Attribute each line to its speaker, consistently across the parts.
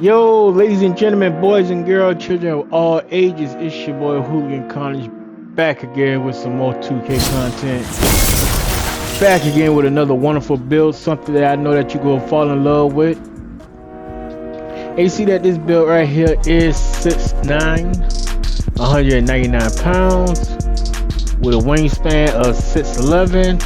Speaker 1: Yo, ladies and gentlemen, boys and girls, children of all ages, it's your boy Hooligan College back again with some more 2K content. Back again with another wonderful build, something that I know that you're going to fall in love with. And you see that this build right here is 6'9", 199 pounds, with a wingspan of 6'11".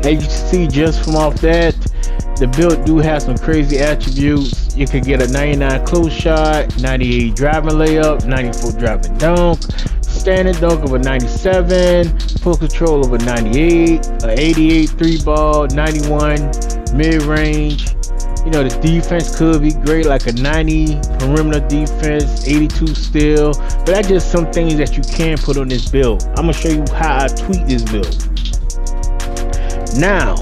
Speaker 1: As you can see just from off that, the build do have some crazy attributes. You can get a 99 close shot, 98 driving layup, 94 driving dunk, standing dunk of a 97, full control of a 98, a 88 three ball, 91 mid range. You know, the defense could be great, like a 90 perimeter defense, 82 steal, but that's just some things that you can put on this build. I'm gonna show you how I tweak this build. Now,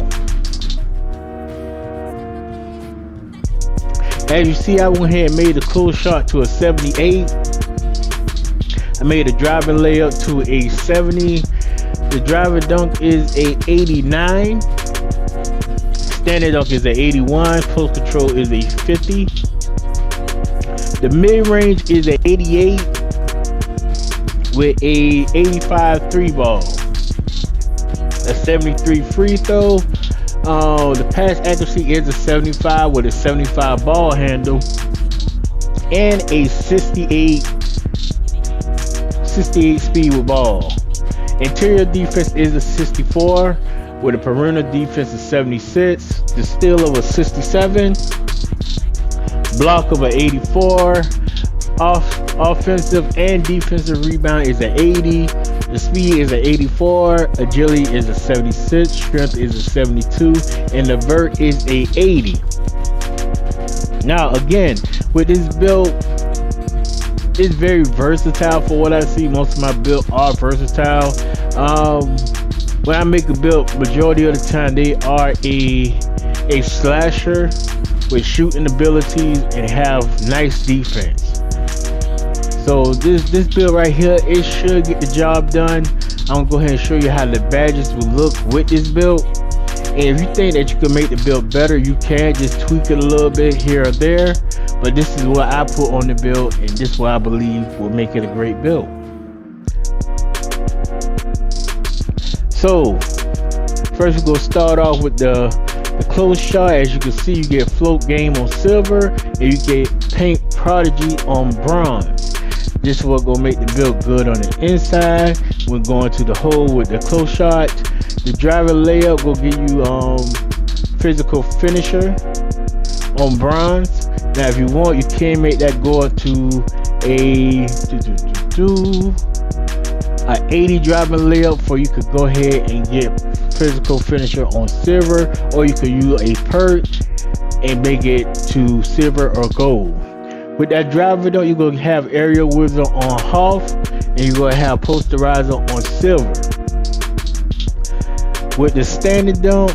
Speaker 1: as you see, I went ahead and made the close shot to a 78. I made a driving layup to a 70. The driving dunk is a 89. Standing dunk is a 81. Post control is a 50. The mid range is a 88 with a 85 three ball. A 73 free throw. The pass accuracy is a 75 with a 75 ball handle and a 68 speed with ball. Interior defense is a 64 with a perimeter defense of 76. The steal of a 67. Block of an 84. Offensive and defensive rebound is an 80. The speed is an 84, agility is a 76, strength is a 72, and the vert is a 80. Now again, with this build, it's very versatile for what I see. Most of my builds are versatile. When I make a build, majority of the time they are a slasher with shooting abilities and have nice defense. So this build right here, it should get the job done. I'm gonna go ahead and show you how the badges will look with this build. And if you think that you can make the build better, you can just tweak it a little bit here or there. But this is what I put on the build, and this is what I believe will make it a great build. So first we're gonna start off with the close shot. As you can see, you get float game on silver, and you get paint prodigy on bronze. This is what's gonna make the build good on the inside. We're going to the hole with the close shot. The driver layup will give you physical finisher on bronze. Now if you want, you can make that go up to a 80 driving layup, for you could go ahead and get physical finisher on silver, or you could use a perk and make it to silver or gold. With that driver though, you're going to have aerial wizard on half, and you're going to have posterizer on silver. With the standing dunk,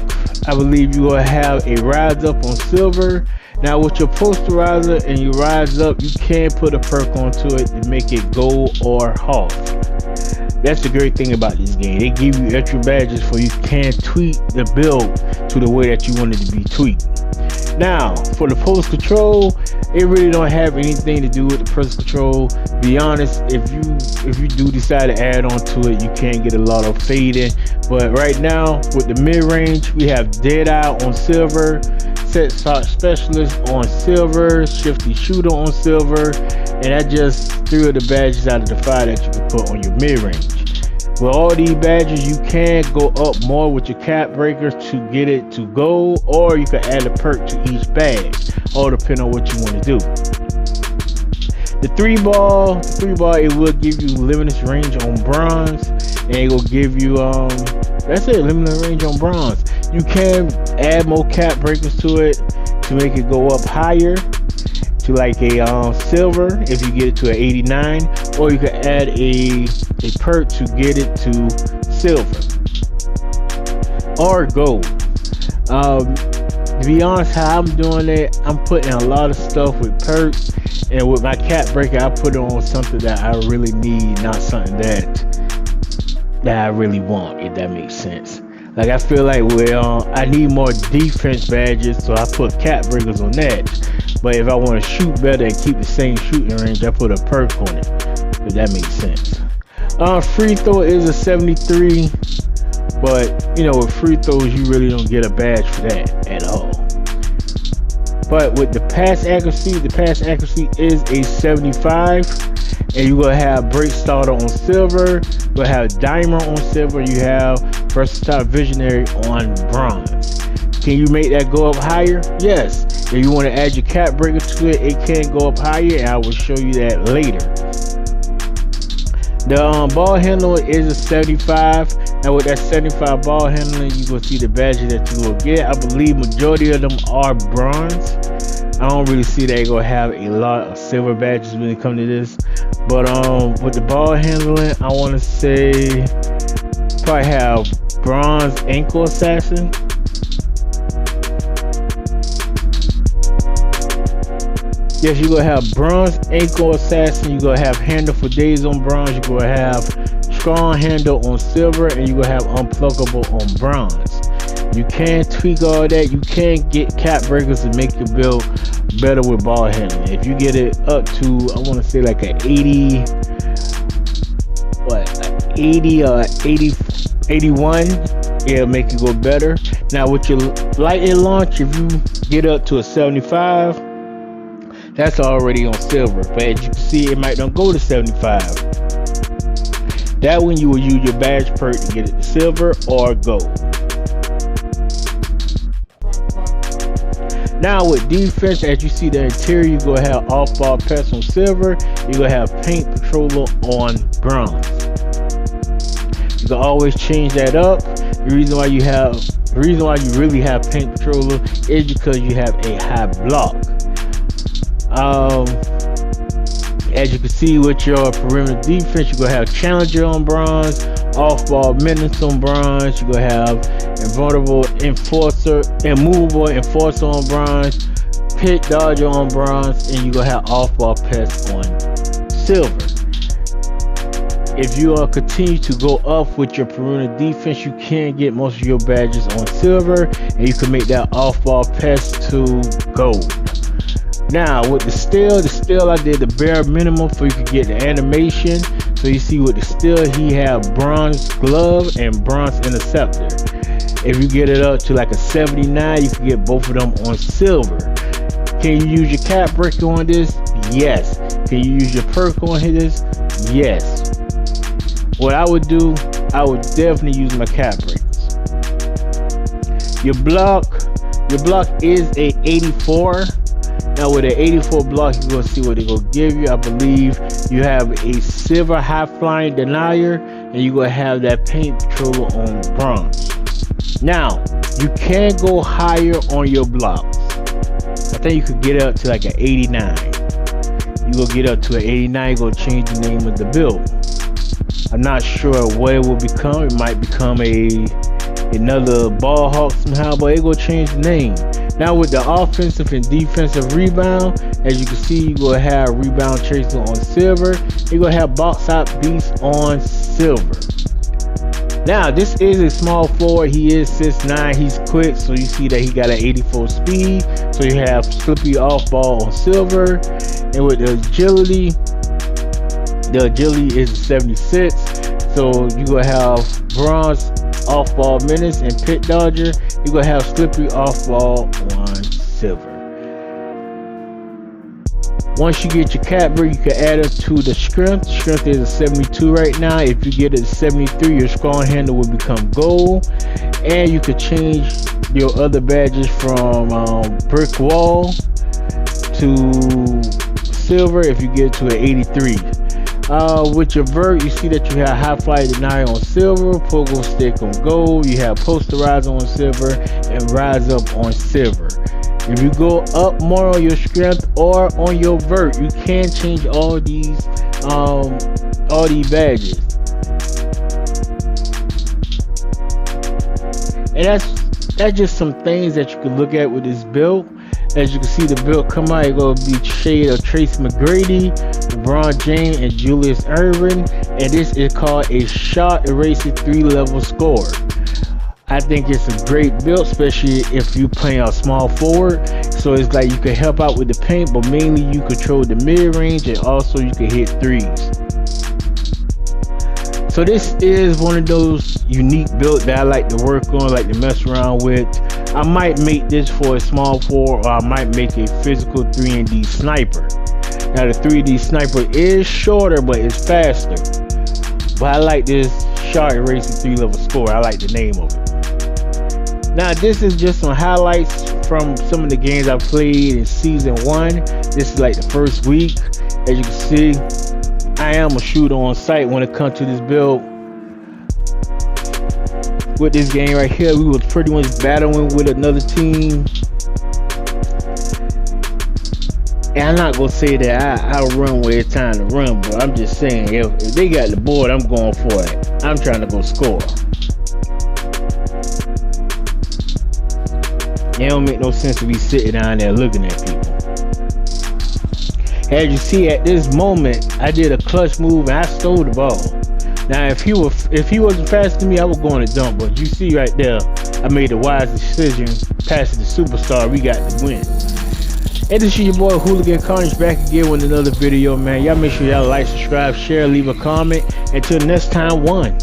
Speaker 1: I believe you're going to have a rise up on silver. Now with your posterizer and you rise up, you can put a perk onto it to make it gold or half. That's the great thing about this game. They give you extra badges for you can tweak the build to the way that you want it to be tweaked. Now for the post control, it really don't have anything to do with the post control. Be honest, if you do decide to add on to it, you can get a lot of fading. But right now with the mid range, we have dead eye on silver, set shot specialist on silver, shifty shooter on silver, and that just 3 of the badges out of the 5 that you can put on your mid range. With all these badges, you can go up more with your cap breakers to get it to gold, or you can add a perk to each badge, all depending on what you want to do. The three ball, it will give you limitless range on bronze, and it will give you that's it, limitless range on bronze. You can add more cap breakers to it to make it go up higher to like a silver if you get it to an 89, or you can add a perk to get it to silver or gold. To be honest, how I'm doing it, I'm putting a lot of stuff with perks, and with my cap breaker I put it on something that I really need, not something that I really want, if that makes sense. Like I feel like I need more defense badges, so I put cap breakers on that. But if I want to shoot better and keep the same shooting range, I put a perk on it. If that makes sense. Free throw is a 73, but with free throws you really don't get a badge for that at all. But with the pass accuracy is a 75, and you're gonna have break starter on silver, you're gonna have diamond on silver, you have versatile visionary on bronze. Can you make that go up higher? Yes. If you want to add your cap breaker to it, it can go up higher, and I will show you that later. The ball handler is a 75, and with that 75 ball handling, you will see the badges that you will get. I believe majority of them are bronze. I don't really see that you're gonna have a lot of silver badges when it comes to this. But with the ball handling, I want to say probably have bronze ankle assassin. Yes, you're going to have bronze ankle assassin. You're going to have handle for days on bronze. You're going to have strong handle on silver. And you're going to have unpluggable on bronze. You can tweak all that. You can get cap breakers to make your build better with ball handling. If you get it up to, I want to say like an 80, like 80 or 81, it'll make it go better. Now with your lightning launch, if you get up to a 75, that's already on silver, but as you can see, it might not go to 75. That one you will use your badge perk to get it to silver or gold. Now with defense, as you see the interior, you're going to have off-ball pass on silver. You're going to have paint patroller on bronze. You can always change that up. The reason why you really have paint patroller is because you have a high block. As you can see with your perimeter defense, you're going to have challenger on bronze, off-ball menace on bronze, you're going to have immovable enforcer on bronze, pit dodger on bronze, and you're going to have off-ball pest on silver. If you continue to go up with your perimeter defense, you can get most of your badges on silver, and you can make that off-ball pest to gold. Now with the steel I did the bare minimum for you could get the animation. So you see with the steel he have bronze glove and bronze interceptor. If you get it up to like a 79, you can get both of them on silver. Can you use your cap breaker on this? Yes. Can you use your perk on this? Yes. What I would do, I would definitely use my cap breakers. Your block is a 84. Now with an 84 block, you're going to see what they're going to give you. I believe you have a silver high flying denier, and you're going to have that paint patroller on bronze. Now, you can go higher on your blocks. I think you could get up to like an 89. You're going to get up to an 89, you're going to change the name of the build. I'm not sure what it will become. It might become another ball hawk somehow, but it's going to change the name. Now with the offensive and defensive rebound, as you can see, you're going to have rebound chaser on silver. You're going to have box out beast on silver. Now this is a small forward. He is 6'9", he's quick, so you see that he got an 84 speed. So you have slippery off ball on silver. And with the agility is 76. So you're going to have bronze off ball menace and pit dodger. You're going to have slippery off ball on silver. Once you get your cap break, you can add it to the strength. Strength is a 72 right now. If you get it 73, your strong handle will become gold. And you could change your other badges from brick wall to silver if you get to an 83. With your vert, you see that you have high fly denier on silver, pogo stick on gold, you have posterizer on silver, and rise up on silver. If you go up more on your strength or on your vert, you can change all these badges. And that's just some things that you can look at with this build. As you can see, the build come out, it's going to be shade of Tracy McGrady, LeBron James, and Julius Erving. And this is called a shot eraser 3-level score. I think it's a great build, especially if you playing a small forward. So it's like you can help out with the paint, but mainly you control the mid range and also you can hit threes. So this is one of those unique builds that I like to work on, like to mess around with. I might make this for a small forward, or I might make a physical 3D sniper. Now the 3D sniper is shorter, but it's faster. But I like this Shark Racing 3 level score. I like the name of it. Now this is just some highlights from some of the games I played in season 1. This is like the first week. As you can see, I am a shooter on site when it comes to this build. With this game right here, we was pretty much battling with another team. And I'm not gonna say that I'll run where it's time to run, but I'm just saying if they got the board, I'm going for it. I'm trying to go score. It don't make no sense to be sitting down there looking at people. As you see, at this moment, I did a clutch move and I stole the ball. Now, if he wasn't faster than me, I was going to dunk. But you see right there, I made the wise decision, passing the superstar. We got the win. And this is your boy Hooligan Carnage back again with another video, man. Y'all make sure y'all like, subscribe, share, leave a comment. Until next time, one.